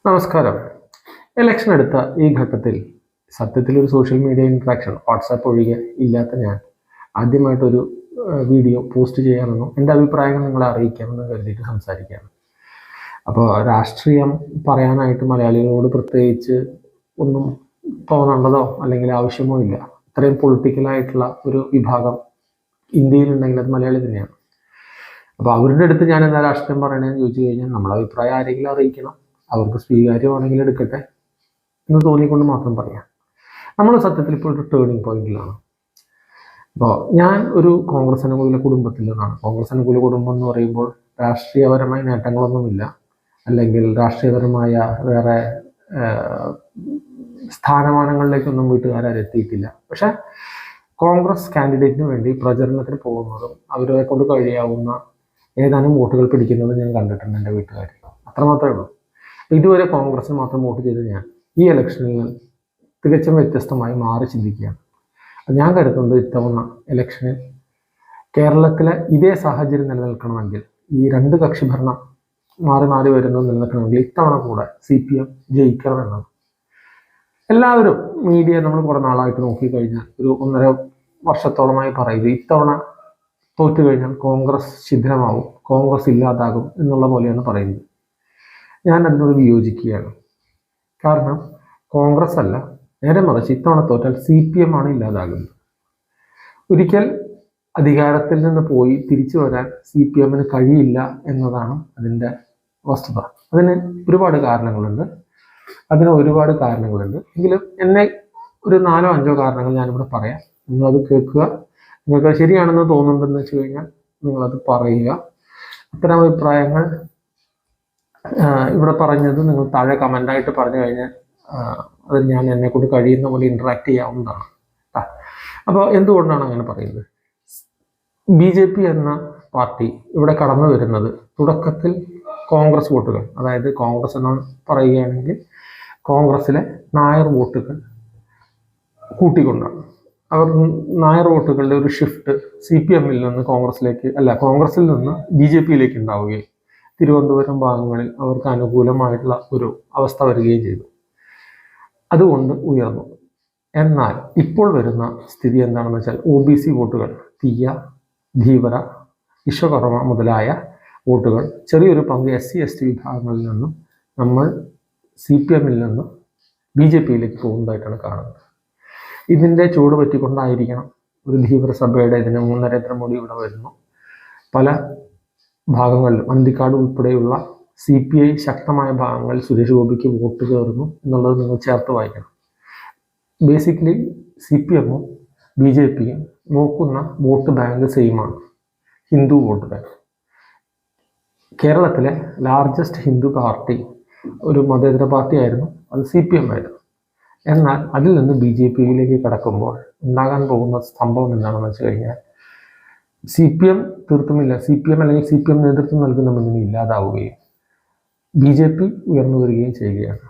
നമസ്കാരം. ഇലക്ഷൻ എടുത്ത ഈ ഘട്ടത്തിൽ സത്യത്തിൽ ഒരു സോഷ്യൽ മീഡിയ ഇൻട്രാക്ഷൻ വാട്സാപ്പ് ഒഴികെ ഇല്ലാത്ത ഞാൻ ആദ്യമായിട്ടൊരു വീഡിയോ പോസ്റ്റ് ചെയ്യാമെന്നും എൻ്റെ അഭിപ്രായങ്ങൾ നിങ്ങളെ അറിയിക്കാമെന്ന് കരുതിയിട്ട് സംസാരിക്കുകയാണ്. അപ്പോൾ രാഷ്ട്രീയം പറയാനായിട്ട് മലയാളികളോട് പ്രത്യേകിച്ച് ഒന്നും തോന്നേണ്ടതോ അല്ലെങ്കിൽ ആവശ്യമോ ഇല്ല. ഇത്രയും പൊളിറ്റിക്കലായിട്ടുള്ള ഒരു വിഭാഗം ഇന്ത്യയിലുണ്ടെങ്കിൽ അത് മലയാളി തന്നെയാണ്. അപ്പോൾ അവരുടെ അടുത്ത് ഞാൻ എന്താ രാഷ്ട്രീയം പറയണതെന്ന് ചോദിച്ചു കഴിഞ്ഞാൽ നമ്മളെ അഭിപ്രായം ആരെങ്കിലും അറിയിക്കണം, അവർക്ക് സ്വീകാര്യമാണെങ്കിൽ എടുക്കട്ടെ എന്ന് തോന്നിക്കൊണ്ട് മാത്രം പറയാം. നമ്മൾ സത്യത്തിൽ ഇപ്പോൾ ഒരു ടേണിംഗ് പോയിന്റിലാണ്. അപ്പോൾ ഞാൻ ഒരു കോൺഗ്രസ് അനുകൂല കുടുംബത്തിൽ നിന്നാണ്. കോൺഗ്രസ് അനുകൂല കുടുംബം എന്ന് പറയുമ്പോൾ രാഷ്ട്രീയപരമായ നേട്ടങ്ങളൊന്നുമില്ല, അല്ലെങ്കിൽ രാഷ്ട്രീയപരമായ വേറെ സ്ഥാനമാനങ്ങളിലേക്കൊന്നും വീട്ടുകാരും എത്തിയിട്ടില്ല. പക്ഷെ കോൺഗ്രസ് കാൻഡിഡേറ്റിന് വേണ്ടി പ്രചരണത്തിന് പോകുന്നതും അവരെ കൊണ്ട് കഴിയാവുന്ന ഏതാനും വോട്ടുകൾ പിടിക്കുന്നതും ഞാൻ കണ്ടിട്ടുണ്ട് എൻ്റെ വീട്ടുകാർ. അത്രമാത്രമേ ഉള്ളൂ. ഇതുവരെ കോൺഗ്രസിന് മാത്രം വോട്ട് ചെയ്ത് ഞാൻ ഈ ഇലക്ഷനിൽ തികച്ചും വ്യത്യസ്തമായി മാറി ചിന്തിക്കുകയാണ്. ഞാൻ കരുതുന്നത് ഇത്തവണ ഇലക്ഷനിൽ കേരളത്തിലെ ഇതേ സാഹചര്യം നിലനിൽക്കണമെങ്കിൽ, ഈ രണ്ട് കക്ഷി ഭരണം മാറി മാറി വരുന്നത് നിലനിൽക്കണമെങ്കിൽ ഇത്തവണ കൂടെ CPM ജയിക്കണമെന്നാണ്. എല്ലാവരും മീഡിയ നമ്മൾ കുറേ നാളായിട്ട് നോക്കിക്കഴിഞ്ഞാൽ ഒരു 1.5 വർഷത്തോളമായി പറയുന്നത് ഇത്തവണ തോറ്റു കഴിഞ്ഞാൽ കോൺഗ്രസ് ഛിദ്രമാവും, കോൺഗ്രസ് ഇല്ലാതാകും എന്നുള്ള പോലെയാണ് പറയുന്നത്. ഞാൻ അതിനോട് വിയോജിക്കുകയാണ്. കാരണം കോൺഗ്രസ് അല്ല, നേരെ മറിച്ച് ഇത്തവണ തോറ്റാൽ CPM ആണ് ഇല്ലാതാകുന്നത്. ഒരിക്കൽ അധികാരത്തിൽ നിന്ന് പോയി തിരിച്ചു വരാൻ CPM-ന് കഴിയില്ല എന്നതാണ് അതിൻ്റെ വസ്തുത. അതിന് ഒരുപാട് കാരണങ്ങളുണ്ട്. എങ്കിലും എന്നെ ഒരു 4-5 കാരണങ്ങൾ ഞാനിവിടെ പറയാം. നിങ്ങളത് കേൾക്കുക. നിങ്ങൾക്ക് ശരിയാണെന്ന് തോന്നുന്നുണ്ടെന്ന് വെച്ച് കഴിഞ്ഞാൽ നിങ്ങളത് പറയുക. അത്തരം അഭിപ്രായങ്ങൾ ഇവിടെ പറഞ്ഞത് നിങ്ങൾ താഴെ കമൻ്റായിട്ട് പറഞ്ഞു കഴിഞ്ഞാൽ അത് ഞാൻ എന്നെക്കൊണ്ട് കഴിയുന്ന പോലെ ഇൻട്രാക്ട് ചെയ്യാവുന്നതാണ്. അപ്പോൾ എന്തുകൊണ്ടാണ് അങ്ങനെ പറയുന്നത്? BJP എന്ന പാർട്ടി ഇവിടെ കടന്നു വരുന്നത് തുടക്കത്തിൽ കോൺഗ്രസ് വോട്ടുകൾ, അതായത് കോൺഗ്രസ് എന്ന് പറയുകയാണെങ്കിൽ കോൺഗ്രസിലെ നായർ വോട്ടുകൾ കൂട്ടിക്കൊണ്ടാണ്. അവർ നായർ വോട്ടുകളുടെ ഒരു ഷിഫ്റ്റ് CPM-ൽ നിന്ന് കോൺഗ്രസിൽ നിന്ന് BJP-യിലേക്ക് ഉണ്ടാവുകയും തിരുവനന്തപുരം ഭാഗങ്ങളിൽ അവർക്ക് അനുകൂലമായിട്ടുള്ള ഒരു അവസ്ഥ വരികയും ചെയ്തു. അതുകൊണ്ട് ഉയർന്നു. എന്നാൽ ഇപ്പോൾ വരുന്ന സ്ഥിതി എന്താണെന്ന് വെച്ചാൽ OBC വോട്ടുകൾ, തീയ, ധീവര, വിശ്വകർമ്മ മുതലായ വോട്ടുകൾ, ചെറിയൊരു പങ്ക് SC/ST വിഭാഗങ്ങളിൽ നിന്നും നമ്മൾ CPM-ൽ നിന്നും BJP-യിലേക്ക് പോകുന്നതായിട്ടാണ് കാണുന്നത്. ഇതിൻ്റെ ചൂട് പറ്റിക്കൊണ്ടായിരിക്കണം ഒരു ധീവര സഭയുടെ ഇതിന് നരേന്ദ്രമോദി ഇവിടെ വരുന്നു. പല ഭാഗങ്ങളിലും അന്തിക്കാട് ഉൾപ്പെടെയുള്ള CPI ശക്തമായ ഭാഗങ്ങളിൽ സുരേഷ് ഗോപിക്ക് വോട്ട് കയറുന്നു എന്നുള്ളത് നിങ്ങൾ ചേർത്ത് വായിക്കണം. ബേസിക്കലി CPM-ഉം BJP-യും നോക്കുന്ന വോട്ട് ബാങ്ക് സെയിമാണ്, ഹിന്ദു വോട്ട് ബാങ്ക്. കേരളത്തിലെ ലാർജസ്റ്റ് ഹിന്ദു പാർട്ടി ഒരു മതേതര പാർട്ടി ആയിരുന്നു, അത് CPM ആയിരുന്നു. എന്നാൽ അതിൽ നിന്ന് BJP-യിലേക്ക് കടക്കുമ്പോൾ ഉണ്ടാകാൻ പോകുന്ന സംഭവം എന്താണെന്ന് വെച്ച് കഴിഞ്ഞാൽ CPM തീർത്തുമില്ല, CPM അല്ലെങ്കിൽ CPM നേതൃത്വം നൽകുന്ന മുന്നണി ഇല്ലാതാവുകയും BJP ഉയർന്നു വരികയും ചെയ്യുകയാണ്.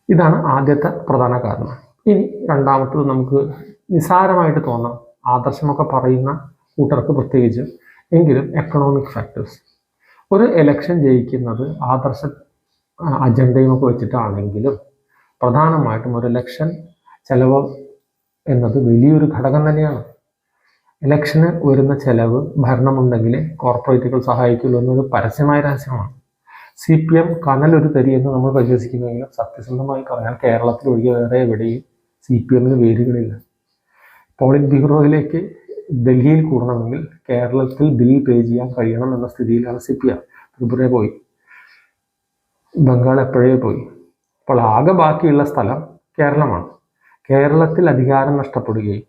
ഇതാണ് ആദ്യത്തെ പ്രധാന കാരണം. ഇനി രണ്ടാമത്തത് നമുക്ക് നിസ്സാരമായിട്ട് തോന്നാം, ആദർശമൊക്കെ പറയുന്ന കൂട്ടർക്ക് പ്രത്യേകിച്ച്, എങ്കിലും എക്കണോമിക് ഫാക്ടേഴ്സ്. ഒരു എലക്ഷൻ ജയിക്കുന്നത് ആദർശ അജണ്ടയുമൊക്കെ വെച്ചിട്ടാണെങ്കിലും പ്രധാനമായിട്ടും ഒരു ഇലക്ഷൻ ചെലവ് എന്നത് വലിയൊരു ഘടകം തന്നെയാണ്. ഇലക്ഷന് വരുന്ന ചെലവ് ഭരണമുണ്ടെങ്കിലേ കോർപ്പറേറ്റുകൾ സഹായിക്കുള്ളൂ എന്നൊരു പരസ്യമായ രഹസ്യമാണ്. CPM കനലൊരു തരി എന്ന് നമ്മൾ പരിഹസിക്കുമെങ്കിലും സത്യസന്ധമായി പറഞ്ഞാൽ കേരളത്തിൽ ഒഴികെ വേറെ എവിടെയും CPM-ന് വേരുകളില്ല. പോളിറ്റ് ബ്യൂറോയിലേക്ക് ഡൽഹിയിൽ കൂടണമെങ്കിൽ കേരളത്തിൽ ബിൽ പേ ചെയ്യാൻ കഴിയണം എന്ന സ്ഥിതിയിലാണ് CPM. ത്രിപുര പോയി, ബംഗാൾ എപ്പോഴേ പോയി. അപ്പോൾ ആകെ ബാക്കിയുള്ള സ്ഥലം കേരളമാണ്. കേരളത്തിൽ അധികാരം നഷ്ടപ്പെടുകയും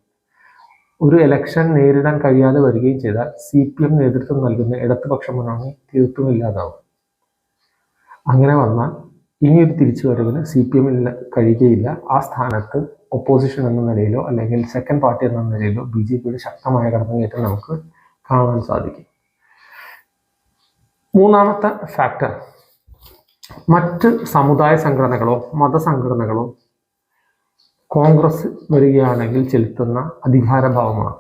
ഒരു ഇലക്ഷൻ നേരിടാൻ കഴിയാതെ വരികയും ചെയ്താൽ CPM നേതൃത്വം നൽകുന്ന ഇടതുപക്ഷ മുന്നണി തീർത്തും ഇല്ലാതാവും. അങ്ങനെ വന്നാൽ ഇനിയൊരു തിരിച്ചുവരവിന് CPM-ൽ കഴിയുകയില്ല. ആ സ്ഥാനത്ത് ഒപ്പോസിഷൻ എന്ന നിലയിലോ അല്ലെങ്കിൽ സെക്കൻഡ് പാർട്ടി എന്ന നിലയിലോ BJP-യുടെ ശക്തമായ കടന്നുകയറ്റം നമുക്ക് കാണാൻ സാധിക്കും. മൂന്നാമത്തെ ഫാക്ടർ, മറ്റ് സമുദായ സംഘടനകളോ മതസംഘടനകളോ കോൺഗ്രസ് വരികയാണെങ്കിൽ ചെലുത്തുന്ന അധികാരഭാവമാണ്.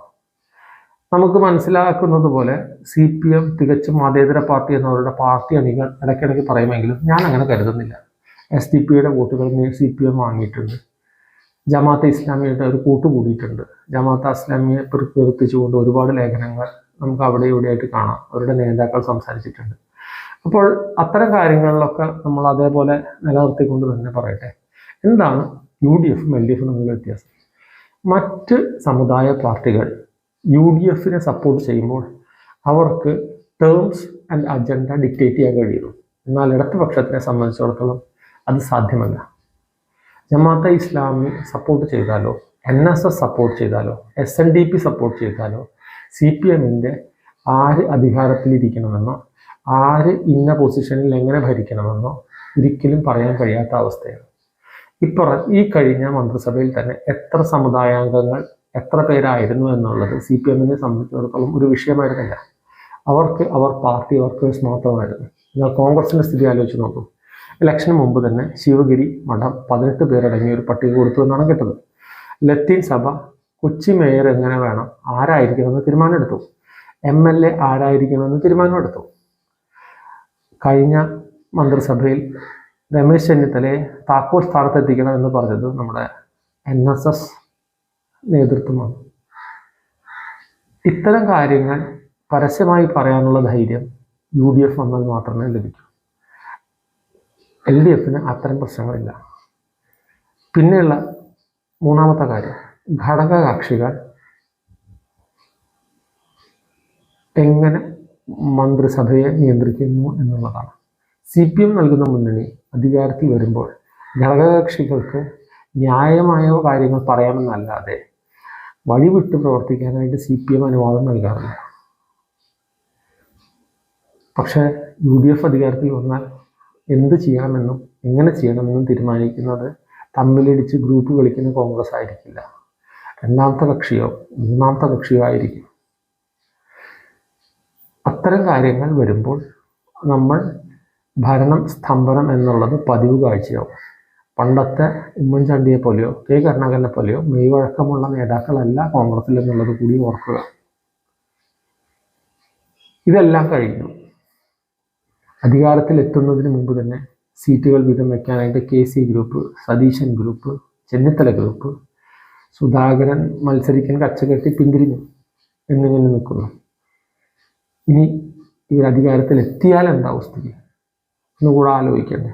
നമുക്ക് മനസ്സിലാക്കുന്നത് പോലെ CPM തികച്ചും മതേതര പാർട്ടി എന്നവരുടെ പാർട്ടി അണികൾ ഇടയ്ക്കിടയ്ക്ക് പറയുമെങ്കിലും ഞാൻ അങ്ങനെ കരുതുന്നില്ല. SDP-യുടെ വോട്ടുകൾ CPM വാങ്ങിയിട്ടുണ്ട്. ജമാഅത്തെ ഇസ്ലാമിയുടെ ഒരു കൂട്ടുകൂടിയിട്ടുണ്ട്. ജമാഅത്തെ ഇസ്ലാമിയെ പ്രകീർത്തിച്ചുകൊണ്ട് ഒരുപാട് ലേഖനങ്ങൾ നമുക്ക് അവിടെ ഇവിടെയായിട്ട് കാണാം. അവരുടെ നേതാക്കൾ സംസാരിച്ചിട്ടുണ്ട്. അപ്പോൾ അത്തരം കാര്യങ്ങളിലൊക്കെ നമ്മൾ അതേപോലെ നിലനിർത്തിക്കൊണ്ട് തന്നെ പറയട്ടെ, എന്താണ് UDF-ഉം LDF-ഉം തമ്മിലുള്ള വ്യത്യാസം? മറ്റ് സമുദായ പാർട്ടികൾ UDF-നെ സപ്പോർട്ട് ചെയ്യുമ്പോൾ അവർക്ക് ടേംസ് ആൻഡ് അജണ്ട ഡിക്റ്റേറ്റ് ചെയ്യാൻ കഴിയുന്നു. എന്നാൽ ഇടതുപക്ഷത്തിനെ സംബന്ധിച്ചിടത്തോളം അത് സാധ്യമല്ല. ജമാഅത്തെ ഇസ്ലാമി സപ്പോർട്ട് ചെയ്താലോ, NSS സപ്പോർട്ട് ചെയ്താലോ, SNDP സപ്പോർട്ട് ചെയ്താലോ CPM-ന്റെ ആര് അധികാരത്തിലിരിക്കണമെന്നോ ആര് ഇന്ന പൊസിഷനിൽ എങ്ങനെ ഭരിക്കണമെന്നോ ഒരിക്കലും പറയാൻ കഴിയാത്ത അവസ്ഥയാണ്. ഈ കഴിഞ്ഞ മന്ത്രിസഭയിൽ തന്നെ എത്ര സമുദായാംഗങ്ങൾ എത്ര പേരായിരുന്നു എന്നുള്ളത് CPM-നെ സംബന്ധിച്ചിടത്തോളം ഒരു വിഷയമായിരുന്നില്ല. അവർ പാർട്ടി വർക്കേഴ്സ് മാത്രമായിരുന്നു. എന്നാൽ കോൺഗ്രസിൻ്റെ സ്ഥിതി ആലോചിച്ച് നോക്കും. ഇലക്ഷന് മുമ്പ് തന്നെ ശിവഗിരി മഠം 18 പേരടങ്ങിയ ഒരു പട്ടിക കൊടുത്തു എന്നാണ് കേട്ടത്. ലത്തീൻ സഭ കൊച്ചി മേയർ എങ്ങനെ വേണം, ആരായിരിക്കണമെന്ന് തീരുമാനമെടുത്തു. MLA ആരായിരിക്കണമെന്ന് തീരുമാനമെടുത്തു. കഴിഞ്ഞ മന്ത്രിസഭയിൽ രമേശ് ചെന്നിത്തലയെ താക്കോൽ സ്ഥാനത്തെത്തിക്കണം എന്ന് പറഞ്ഞത് നമ്മുടെ NSS നേതൃത്വമാണ്. ഇത്തരം കാര്യങ്ങൾ പരസ്യമായി പറയാനുള്ള ധൈര്യം UDF വന്നാൽ മാത്രമേ ലഭിക്കൂ. LDF-ന് അത്തരം പ്രശ്നങ്ങളില്ല. പിന്നെയുള്ള മൂന്നാമത്തെ കാര്യം, ഘടകകക്ഷികൾ എങ്ങനെ മന്ത്രിസഭയെ നിയന്ത്രിക്കുന്നു എന്നുള്ളതാണ്. CPM നൽകുന്ന മുന്നണി അധികാരത്തിൽ വരുമ്പോൾ ഘടകകക്ഷികൾക്ക് ന്യായമായ കാര്യങ്ങൾ പറയാമെന്നല്ലാതെ വഴിവിട്ട് പ്രവർത്തിക്കാനായിട്ട് CPM അനുവാദം നൽകാറില്ല. പക്ഷേ UDF അധികാരത്തിൽ വന്നാൽ എന്ത് ചെയ്യണമെന്നും എങ്ങനെ ചെയ്യണമെന്നും തീരുമാനിക്കുന്നത് തമ്മിലിടിച്ച് ഗ്രൂപ്പ് കളിക്കുന്ന കോൺഗ്രസ് ആയിരിക്കില്ല, രണ്ടാമത്തെ കക്ഷിയോ മൂന്നാമത്തെ കക്ഷിയോ ആയിരിക്കും. അത്തരം കാര്യങ്ങൾ വരുമ്പോൾ നമ്മൾ ഭരണം സ്തംഭനം എന്നുള്ളത് പതിവ് കാഴ്ചയാവും. പണ്ടത്തെ ഉമ്മൻചാണ്ടിയെ പോലെയോ കെ കരുണാകരനെ പോലെയോ മെയ്വഴക്കമുള്ള നേതാക്കളല്ല കോൺഗ്രസിൽ എന്നുള്ളത് കൂടി ഓർക്കുക. ഇതെല്ലാം കഴിഞ്ഞു. അധികാരത്തിൽ എത്തുന്നതിന് മുമ്പ് തന്നെ സീറ്റുകൾ വീതം വയ്ക്കാനായിട്ട് KC group, Satheesan group, Chennithala group, Sudhakaran മത്സരിക്കാൻ കച്ചകെട്ടി പിന്തിരിഞ്ഞു എന്നിങ്ങനെ നിൽക്കുന്നു. ഇനി ഇവർ അധികാരത്തിൽ എത്തിയാൽ എന്താ സ്ഥിതി എന്നുകൂടെ ആലോചിക്കണ്ടേ?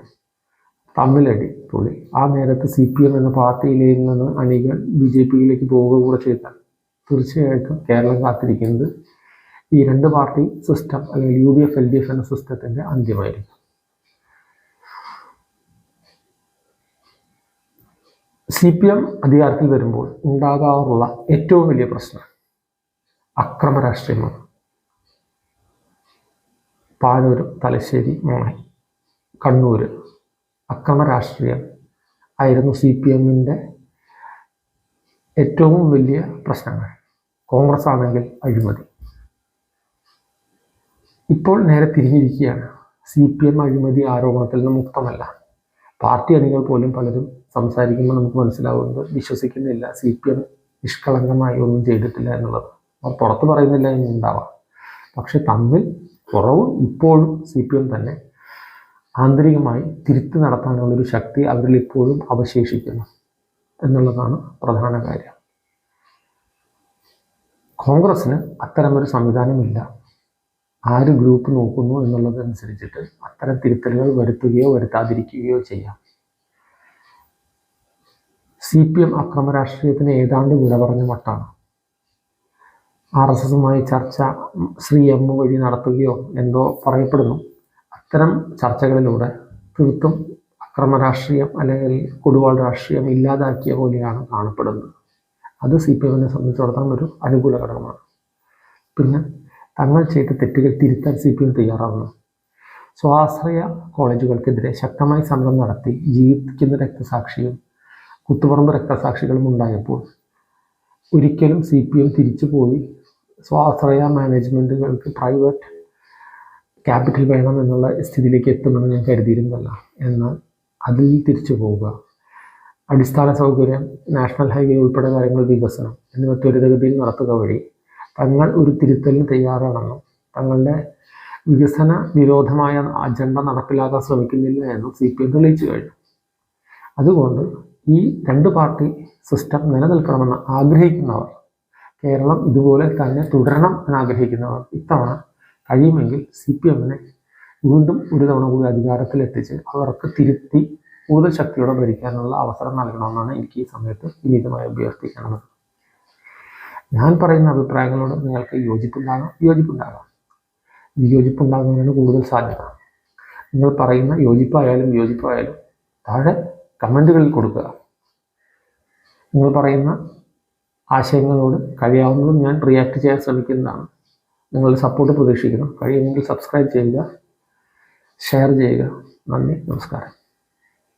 തമ്മിലടി പൊളി. ആ നേരത്ത് CPM എന്ന പാർട്ടിയിൽ നിന്ന് അണികൾ BJP-യിലേക്ക് പോവുക കൂടെ ചെയ്താൽ തീർച്ചയായിട്ടും കേരളം കാത്തിരിക്കുന്നത് ഈ രണ്ട് പാർട്ടി സിസ്റ്റം അല്ലെങ്കിൽ UDF LDF എന്ന സിസ്റ്റത്തിൻ്റെ അന്ത്യമായിരിക്കും. CPM അധികാരത്തിൽ വരുമ്പോൾ ഉണ്ടാകാറുള്ള ഏറ്റവും വലിയ പ്രശ്നം അക്രമ രാഷ്ട്രീയമാണ്. പാനൂർ, തലശ്ശേരി, കണ്ണൂർ അക്രമ രാഷ്ട്രീയം ആയിരുന്നു CPM-ന്റെ ഏറ്റവും വലിയ പ്രശ്നങ്ങൾ. കോൺഗ്രസ് ആണെങ്കിൽ അഴിമതി. ഇപ്പോൾ നേരെ തിരിഞ്ഞിരിക്കുകയാണ്. CPM അഴിമതി ആരോപണത്തിൽ നിന്ന് മുക്തമല്ല. പാർട്ടി അണികൾ പോലും പലരും സംസാരിക്കുമ്പോൾ നമുക്ക് മനസ്സിലാവുന്നത് വിശ്വസിക്കുന്നില്ല CPM നിഷ്കളങ്കമായി ഒന്നും ചെയ്തിട്ടില്ല എന്നുള്ളത്. അവർ പുറത്ത് പറയുന്നില്ല എന്നുണ്ടാവാം, പക്ഷെ തമ്മിൽ കുറവ് ഇപ്പോഴും CPM തന്നെ ആന്തരികമായി തിരുത്തി നടത്താനുള്ളൊരു ശക്തി അവരിൽ ഇപ്പോഴും അവശേഷിക്കുന്നു എന്നുള്ളതാണ് പ്രധാന കാര്യം. കോൺഗ്രസ്സിന് അത്തരമൊരു സംവിധാനമില്ല. ആര് ഗ്രൂപ്പ് നോക്കുന്നു എന്നുള്ളതനുസരിച്ചിട്ട് അത്തരം തിരുത്തലുകൾ വരുത്തുകയോ വരുത്താതിരിക്കുകയോ ചെയ്യാം. CPM അക്രമ രാഷ്ട്രീയത്തിന് ഏതാണ്ട് വിട പറഞ്ഞ മട്ടാണ്. RSS-മായി ചർച്ച ശ്രീ M വഴി നടത്തുകയോ എന്തോ പറയപ്പെടുന്നു. അത്തരം ചർച്ചകളിലൂടെ തീർത്തും അക്രമ രാഷ്ട്രീയം അല്ലെങ്കിൽ കൊടുവാൾ രാഷ്ട്രീയം ഇല്ലാതാക്കിയ പോലെയാണ് കാണപ്പെടുന്നത്. അത് CPM-നെ സംബന്ധിച്ചിടത്തോളം ഒരു അനുകൂല ഘടകമാണ്. പിന്നെ തങ്ങൾ ചെയ്ത തെറ്റുകൾ തിരുത്താൻ CPM തയ്യാറാവുന്നു. സ്വാശ്രയ കോളേജുകൾക്കെതിരെ ശക്തമായി സമരം നടത്തി ജീവിക്കുന്ന രക്തസാക്ഷിയും കുത്തുപറമ്പ് രക്തസാക്ഷികളും ഉണ്ടായപ്പോൾ ഒരിക്കലും CPM തിരിച്ചു പോയി സ്വാശ്രയ മാനേജ്മെൻറ്റുകൾക്ക് പ്രൈവറ്റ് ക്യാപിറ്റൽ വേണം എന്നുള്ള സ്ഥിതിയിലേക്ക് എത്തുമെന്ന് ഞാൻ കരുതിയിരുന്നല്ല. എന്നാൽ അതിൽ തിരിച്ചു പോവുക, അടിസ്ഥാന സൗകര്യം, നാഷണൽ ഹൈവേ ഉൾപ്പെടെ കാര്യങ്ങൾ വികസനം എന്നിവ ത്വരിതഗതിയിൽ നടത്തുക വഴി തങ്ങൾ ഒരു തിരുത്തലിന് തയ്യാറാണെന്നും തങ്ങളുടെ വികസന വിരോധമായ അജണ്ട നടപ്പിലാക്കാൻ ശ്രമിക്കുന്നില്ല എന്നും CPM തെളിയിച്ചു കഴിഞ്ഞു. അതുകൊണ്ട് ഈ രണ്ട് പാർട്ടി സിസ്റ്റം നിലനിൽക്കണമെന്ന് ആഗ്രഹിക്കുന്നവർ, കേരളം ഇതുപോലെ തന്നെ തുടരണം എന്നാഗ്രഹിക്കുന്നവർ ഇത്തവണ കഴിയുമെങ്കിൽ CPMനെ വീണ്ടും ഒരു തവണ കൂടി അധികാരത്തിലെത്തിച്ച് അവർക്ക് തിരുത്തി കൂടുതൽ ശക്തിയോടെ ഭരിക്കാനുള്ള അവസരം നൽകണമെന്നാണ് എനിക്ക് ഈ സമയത്ത് വിനീതമായി അഭ്യർത്ഥിക്കുന്നത്. ഞാൻ പറയുന്ന അഭിപ്രായങ്ങളോട് നിങ്ങൾക്ക് യോജിപ്പുണ്ടാകാം, വിയോജിപ്പുണ്ടാകാനാണ് കൂടുതൽ സാധ്യത. നിങ്ങൾ പറയുന്ന യോജിപ്പായാലും വിയോജിപ്പായാലും താഴെ കമൻറ്റുകളിൽ കൊടുക്കുക. നിങ്ങൾ പറയുന്ന ആശയങ്ങളോട് കഴിയാവുന്നതും ഞാൻ റിയാക്ട് ചെയ്യാൻ ശ്രമിക്കുന്നതാണ്. നിങ്ങളുടെ സപ്പോർട്ട് പ്രതീക്ഷിക്കുന്നു. കഴിയുമെങ്കിൽ സബ്സ്ക്രൈബ് ചെയ്യുക, ഷെയർ ചെയ്യുക. നന്ദി, നമസ്കാരം.